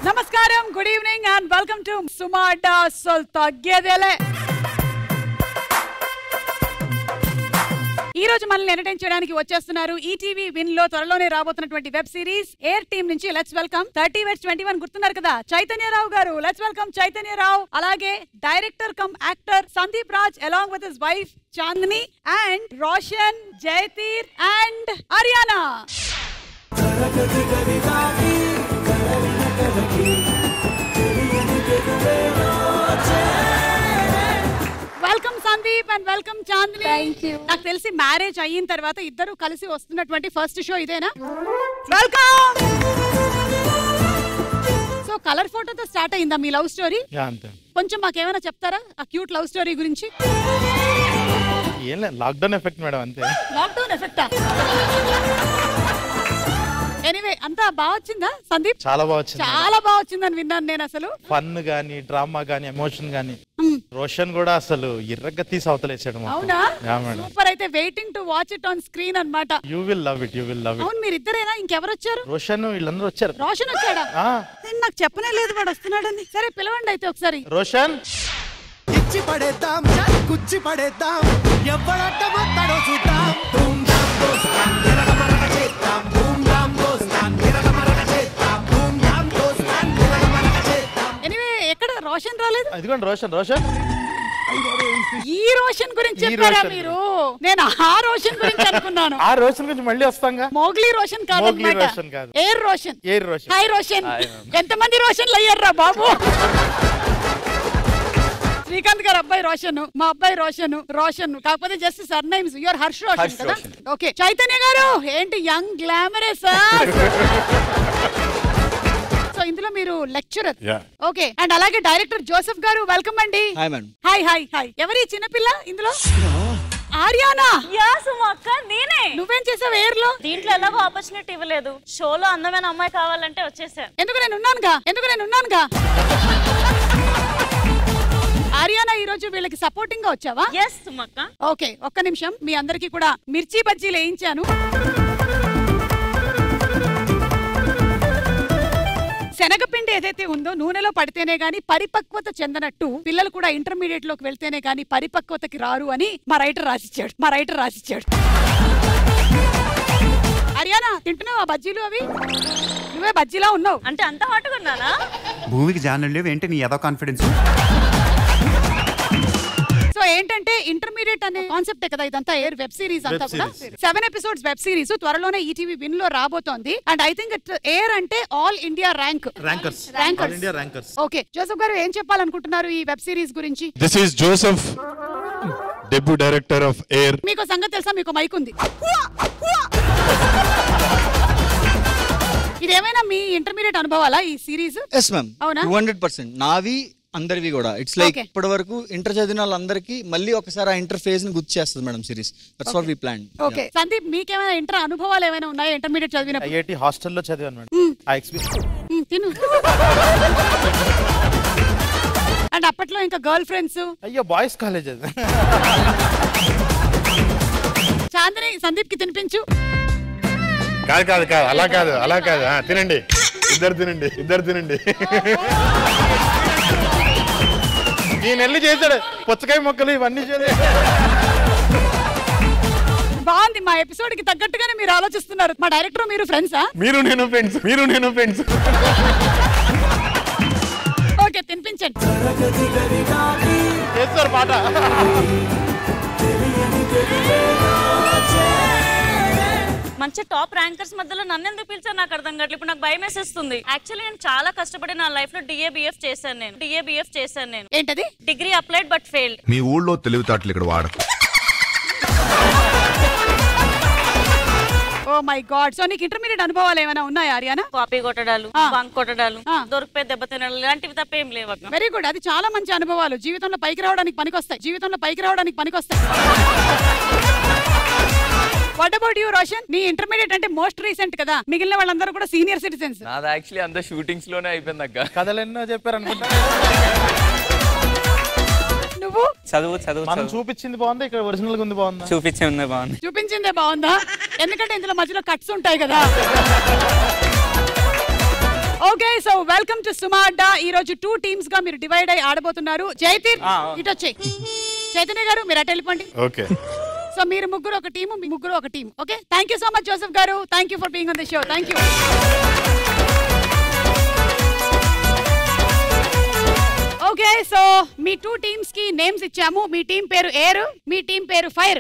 నమస్కారం, good evening and welcome to సుమాటా అస్సలు తగ్గేదేలే. ఈ రోజు మనల్ని ఎంటర్టైన్ చేయడానికి వచ్చేస్తున్నారు ఈటీవీ విన్ లో త్వరలోనే రాబోతున్నటువంటి వెబ్ సిరీస్ ఎయిర్ టీమ్ నుంచి. లెట్స్ వెల్కమ్ 30/21 గుర్తున్నారు కదా, చైతన్యరావు గారు. Let's welcome Chaitanya Rao. అలాగే director cum actor Sandeep Raj along with his wife Chandini and Roshan, Jayatheer and Aryana. Welcome Sandeep and welcome Chandini. Thank you. నాకు తెలిసి మ్యారేజ్ అయిన తర్వాత ఇద్దరు కలిసి వస్తున్నటువంటి ఫస్ట్ షో ఇదేనా? వెల్కమ్. సో కలర్ ఫోటోతో స్టార్ట్ అయిందా మీ లవ్ స్టోరీ? కొంచెం మాకేమైనా చెప్తారా ఆ క్యూట్ లవ్ స్టోరీ గురించి? ఏం లేదు, లాక్డౌన్ ఎఫెక్ట్ మేడం, అంతే. లాక్డౌన్ ఎఫెక్టా? ఎనీవే అంతా బాగా వచ్చిందా సందీప్? చాలా బాగా వచ్చింది, చాలా బాగా వచ్చిందని విన్నాను నేను. అసలు ఫన్ గానీ, డ్రామా గానీ, ఎమోషన్ గానీ, రోషన్ కూడా అసలు ఇర్రగా తీసి అవతలేసాడు. అవునా? సూపర్. అయితే waiting to watch it on screen అన్నమాట. You will love it, you will love it. అవును, మీరు ఇద్దరేనా? ఇంకెవరు వచ్చారు? రోషన్ వీళ్ళందరూ వచ్చారు. రోషన్ వచ్చాడా? నాకు చెప్పనే లేదు వాడు వస్తున్నాడని. సరే పిలవండి అయితే ఒకసారి. రోషన్ ఇచ్చి పడేద్దాం, కుచ్చి పడేద్దాం, ఎవడట్ట మొత్తడో చూద్దాం. ఎనీవే ఎక్కడ రోషన్ రాలేదు? ఇదిగోండి రోషన్. రోషన్ ఈ రోషన్ గురించి చెప్పారా మీరు? నేను ఆ రోషన్ గురించి అనుకున్నాను. ఆ రోషన్ గురించి మళ్ళీ వస్తాంగా. మోగ్లీ రోషన్ కాదు, రోషన్ కాదు, air Roshan. Air Roshan. Hi Roshan. ఎంతమంది రోషన్లు అయ్యారా బాబు? శ్రీకాంత్ గారు అబ్బాయి రోషన్, మా అబ్బాయి రోషన్ కాకపోతే just sir names. Your Harsh Roshan కదా? ఓకే. చైతన్య గారు ఏంటి యంగ్ గ్లామరస్? సో ఇందులో మీరు లెక్చరర్. ఓకే. అండ్ అలాగే డైరెక్టర్ జోసెఫ్ గారు వెల్కమ్ అండి. Hi madam. Hi hi hi. ఎవరి చిన్నపిల్ల ఇందులో? ఆర్యానా. యా సుమక్క, నేనే. నువ్వేం చేసావు ఎయిర్ లో? దీంట్లో ఎలాగో ఆపర్చునిటీ ఇవ్వలేదు. షోలో అందమైన అమ్మాయి కావాలంటే వచ్చేసాను. ఎందుకు నేను ఉన్నానుగా. ఆర్యానా ఈ రోజు వీళ్ళకి సపోర్టింగ్ గా వచ్చావా? yes సుమక్క. ఓకే, ఒక్క నిమిషం. మీ అందరికి కూడా మిర్చి బజ్జీలు వేయించాను. శనగపిండి ఏదైతే ఉందో నూనెలో పడితేనే గానీ పరిపక్వత చెందనట్టు పిల్లలు కూడా ఇంటర్మీడియట్ లోకి వెళ్తేనే గానీ పరిపక్వతకి రారు అని మా రైటర్ రాసిచ్చాడు. ఆర్యానా తింటున్నావా బజ్జీలు? అవి నువ్వే బజ్జీలా ఉన్నావు. అంటే అంత హాట్గా ఉన్నానా? భూమికి జానలేవు ఏంటి నీ ఏదో కాన్ఫిడెన్స్? సో ఏంటంటే ఇంటర్మీడియట్ అనే కాన్సెప్టే కదా ఇదంతా. ఎయిర్ వెబ్ సిరీస్ అంతా కూడా 7 ఎపిసోడ్స్ వెబ్ సిరీస్ త్వరలోనే ఈటీవీ విన్ లో రాబోతోంది. And I think it air అంటే all India rankers. Okay, Joseph garu ఏం చెప్పాలనుకుంటున్నారు ఈ వెబ్ సిరీస్ గురించి? This is Joseph, debut director of Air. మీకు సంగతి తెలుసా? మీకు మైక్ ఉంది. ఇదేమైనా మీ ఇంటర్మీడియట్ అనుభవాలా ఈ సిరీస్? Yes ma'am. అవునా? 200% నావి అందరివి కూడా. ఇట్స్ లైక్ ఇప్పటి వరకు ఇంటర్ చదివిన వాళ్ళందరికీ మళ్ళీ ఒకసారి ఆ ఇంటర్ ఫేజ్ ని గుర్తు చేస్తుంది madam series. That's what we plan. Okay. Sandeep మీకేమైనా ఇంటర్ అనుభవాలు ఏమైనా ఉన్నాయా ఇంటర్మీడియట్ చదివినప్పుడు? ఐఐటి హాస్టల్లో చదివాను మేడం. ఆ ఎక్స్పీరియన్స్ తిను. అండ్ అప్పట్లో ఇంకా గర్ల్ ఫ్రెండ్స్? అయ్యో బాయ్స్ కాలేజ్ అది. చాందిని సందీప్ కి తినిపించు. కాదు అలా కాదు. తినండి, ఇద్దరు తినండి. నేను వెళ్ళి చేశాడు పుచ్చకాయ మొక్కలు ఇవన్నీ బాగుంది. మా ఎపిసోడ్ కి తగ్గట్టుగానే మీరు ఆలోచిస్తున్నారు. మా డైరెక్టర్ మీరు ఫ్రెండ్సా? మీరు నేను ఫ్రెండ్స్. ఓకే, తినిపించండి. చేస్తారు పాట. మంచి టాప్ ర్యాంకర్స్ మధ్యలో నన్ను ఎందుకు పిలిచారు నాకు అర్థం కావట్లేదు. ఇప్పుడు నాకు భయం వేసేస్తుంది. యాక్చువల్లీ నేను చాలా కష్టపడి నా లైఫ్ లో డిఏబిఎఫ్ చేశాను నేను. ఏంటది? Degree applied but failed. మీ ఊళ్ళో తెలివితేటలు ఇక్కడ వాడకు. Oh my God. సో నీకు ఇంటర్మీడియట్ అనుభవాలు ఏమైనా ఉన్నాయా ఆర్యానా? కాపీ కొట్టడాలు, బంక్ కొట్టడాలు, దొరికిపోయి దెబ్బ తినడాలు ఇలాంటివి తప్ప ఏం లేవు. Very good. అది చాలా మంచి అనుభవాలు. జీవితంలో పైకి రావడానికి పనికొస్తాయి. What about you Roshan? నీ ఇంటర్మీడియట్ అంటే మోస్ట్ రీసెంట్ కదా, మిగిలిన వాళ్ళందరూ కూడా సీనియర్ సిటిజన్స్. నాది యాక్చువల్లీ అంతా షూటింగ్స్ లోనే అయిపోయింది అక్క. కథలు ఎన్నో చెప్పారు అనుకుంటా. బాబు? మనం చూపించింది బాగుందా, ఇక్కడ ఒరిజినల్ ఉంది బాగుందా? చూపించిందే బాగుందా? ఎందుకంటే ఇందులో మధ్యలో కట్స్ ఉంటాయి కదా. ఓకే, సో వెల్కమ్ టు సుమా అడ్డా. ఈ రోజు 2 టీమ్స్ గా మీరు డివైడ్ అయ్యి ఆడబోతున్నారు. జైతీర్ ఇటు వచ్చి, చైతన్య గారు మీరు అటు వెళ్ళిపోండి. ఓకే. సో మీరు ముగ్గురు ఒక టీము, మీ ముగ్గురు ఒక team. Okay, thank you so much Joseph గారు. Thank you for being on the show. Thank you. Okay, so మీ 2 టీమ్స్ కి నేమ్స్ ఇచ్చాము. మీ టీం పేరు ఎయిర్, మీ టీం పేరు ఫైర్.